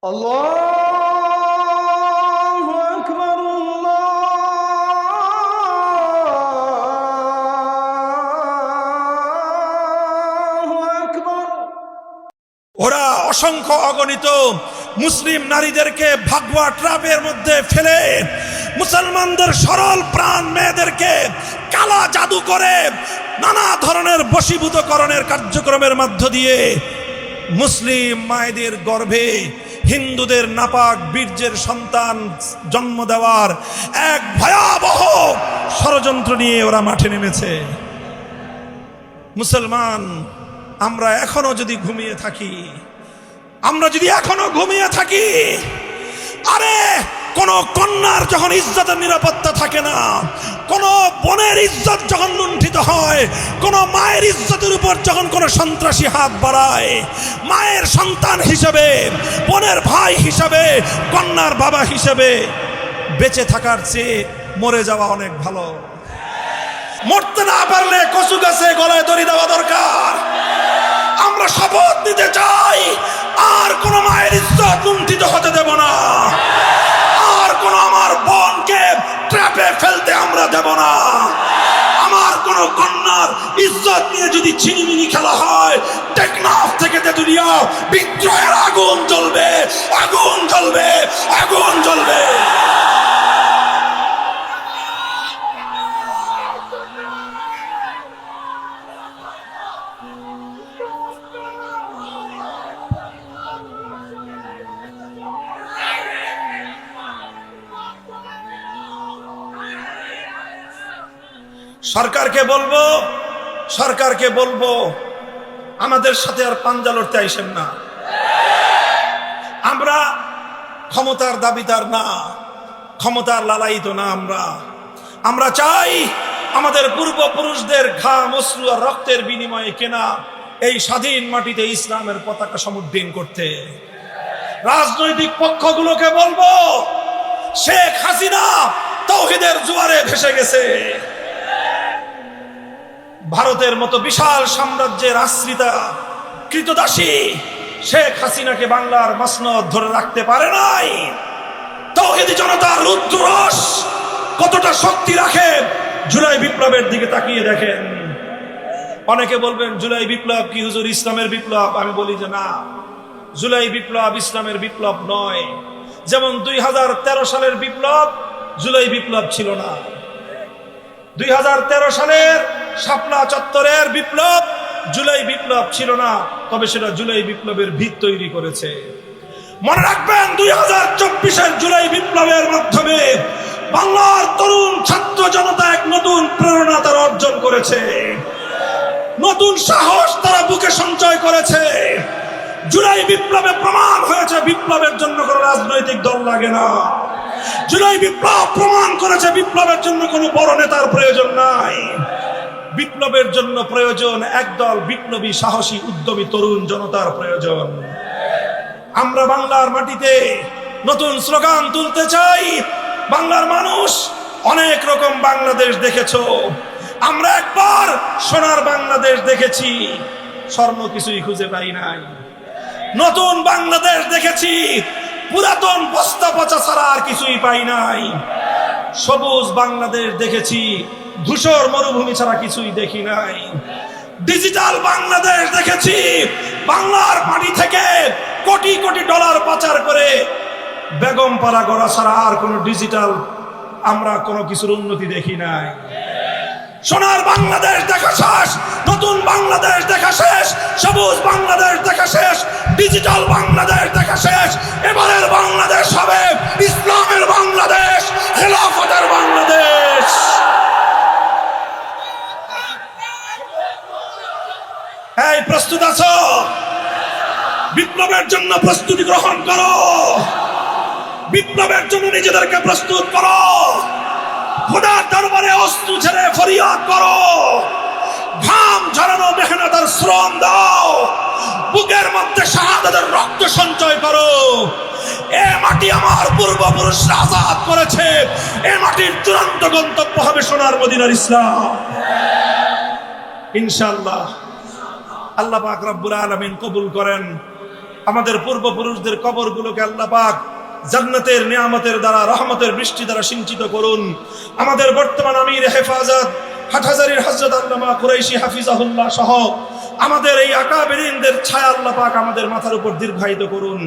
আল্লাহু আকবার, আল্লাহু আকবার। ওরা অসংখ্য অগণিত মুসলিম নারীদেরকে ভাগওয়া ট্রাপের মধ্যে ফেলে মুসলমানদের সরল প্রাণ মেয়েদেরকে কালা জাদু করে নানা ধরনের বশীভূতকরণের কার্যক্রমের মধ্য দিয়ে মুসলিম মায়েদের গর্ভে হিন্দুদের নাপাক বীর্যের সন্তান জন্ম দেওয়ার এক ভয়াবহ ষড়যন্ত্র নিয়ে ওরা মাঠে নেমেছে। মুসলমান আমরা এখনো যদি ঘুমিয়ে থাকি, আরে কোন কন্যার যখন ইজ্জতের নিরাপত্তা থাকে না, কোন বোনের ইজ্জত যখন লুণ্ঠিত হয়, কোন মায়ের ইজ্জতের উপর যখন কোন সন্ত্রাসী হাত বাড়ায়, মায়ের সন্তান হিসেবে, বোনের ভাই হিসেবে, কন্যার বাবা হিসেবে বেঁচে থাকার চেয়ে মরে যাওয়া অনেক ভালো। মরতে না পারলে কচু গাছে গলায় দড়ি দেওয়া দরকার। আমরা শপথ নিতে চাই, আর কোন মায়ের ইজ্জত লুণ্ঠিত হতে দেব না, আর কোন আমার বোনকে ট্র্যাপে ফেলতে আমরা দেব না। আমার কোন কন্যার ইজ্জত নিয়ে যদি ছিনিমিনি খেলা হয়, টেকনাফ থেকে তেতুলিয়া বিদ্রোহের আগুন জ্বলবে, আগুন জ্বলবে, আগুন জ্বলবে। সরকারকে বলবো আমাদের সাথে আর পাঞ্জা লড়তে আইসেন না। আমরা ক্ষমতার দাবিদার না, ক্ষমতার লালায়িত না। আমরা চাই আমাদের পূর্বপুরুষদের ঘাম, অশ্রু আর রক্তের বিনিময়ে কেনা এই স্বাধীন মাটিতে ইসলামের পতাকা সমুদ্দিন করতে। রাজনৈতিক পক্ষগুলোকে বলবো, শেখ হাসিনা তাওহীদের জোয়ারে ভেসে গেছে। ভারতের মতো বিশাল সাম্রাজ্যের আশ্রিতা কৃতদাসী শেখ হাসিনাকে বাংলার মসনদ ধরে রাখতে পারে নাই। তাওহীদি জনতার রুদ্ররস কতটা শক্তি রাখে জুলাই বিপ্লবের দিকে তাকিয়ে দেখেন। অনেকে বলবেন জুলাই বিপ্লব কি হুজুর ইসলামের বিপ্লব? আমি বলি যে না, জুলাই বিপ্লব ইসলামের বিপ্লব নয়। যেমন 2013 সালের বিপ্লব জুলাই বিপ্লব ছিল না। 2013 সালের শাপলা চত্বরের বিপ্লব জুলাই বিপ্লব ছিল না, তবে সেটা জুলাই বিপ্লবের ভিত তৈরি করেছে। মনে রাখবেন 2024-এর জুলাই বিপ্লবের মাধ্যমে বাংলার তরুণ ছাত্র জনতা এক নতুন প্রেরণা তারা অর্জন করেছে, নতুন সাহস তারা বুকে সঞ্চয় করেছে। জুলাই বিপ্লবে প্রমাণ হয়েছে বিপ্লবের জন্য কোনো রাজনৈতিক দল লাগে না। জুলাই বিপ্লব প্রমাণ করেছে বিপ্লবের জন্য কোনো বড় নেতার প্রয়োজন নাই। বিপ্লবের জন্য প্রয়োজন একদল বিপ্লবী, সাহসী, উদ্যমী তরুণ জনতার প্রয়োজন। আমরা বাংলার মাটিতে নতুন স্লোগান তুলতে চাই। বাংলার মানুষ অনেক রকম বাংলাদেশ দেখেছো, আমরা একবার সোনার বাংলাদেশ দেখেছি, স্বর্ণ কিছুই খুঁজে পাই নাই। নতুন বাংলাদেশ দেখেছি, পুরাতন বস্তা পচা ছাড়া আর কিছুই পাই নাই। সবুজ বাংলাদেশ দেখেছি, ধূসর মরুভূমি ছাড়া কিছুই দেখি নাই। ডিজিটাল বাংলাদেশ দেখেছি, বাংলার মাটি থেকে কোটি কোটি ডলার পাচার করে বেগম পাড়া গড়া ছাড়া আর কোন ডিজিটাল আমরা কোনো কিছুর উন্নতি দেখি নাই। সোনার বাংলাদেশ দেখা শেষ, নতুন বাংলাদেশ দেখা শেষ, সবুজ বাংলাদেশ দেখা শেষ, ডিজিটাল বাংলাদেশ দেখা শেষ। এবারের বাংলাদেশ হবে ইসলামের বাংলাদেশ, খেলাফতের বাংলাদেশ। এই প্রস্তুত আছো? বিপ্লবের জন্য প্রস্তুতি গ্রহণ করো, বিপ্লবের জন্য নিজেদেরকে প্রস্তুত করো। খোদার দরবারে অস্ত্র ছেড়ে ফরিয়াদ করো, ঘাম ঝরানো মেহনত আর শ্রম দাও, বুকের মধ্যে শাহাদাতের রক্ত সঞ্চয় করো। এ মাটি আমার পূর্বপুরুষরা আজাদ করেছে, এ মাটির চূড়ান্ত গন্তব্য হবে সোনার মদিনার ইসলাম। ইনশাআল্লাহ আল্লাহ পাক রব্বুল আলামিন কবুল করেন। আমাদের পূর্বপুরুষদের কবরগুলোকে আল্লাহ পাক জান্নাতের নিয়ামতের দ্বারা, রহমতের বৃষ্টি দ্বারা সিঞ্চিত করুন। আমাদের বর্তমান আমির হেফাজত হাটহাজারীর হযরত আল্লামা কুরাইশি হাফিজাহুল্লাহ সহ আমাদের এই আকাবেরিনদের ছায়া আল্লাহ পাক আমাদের মাথার উপর দীর্ঘায়িত করুন।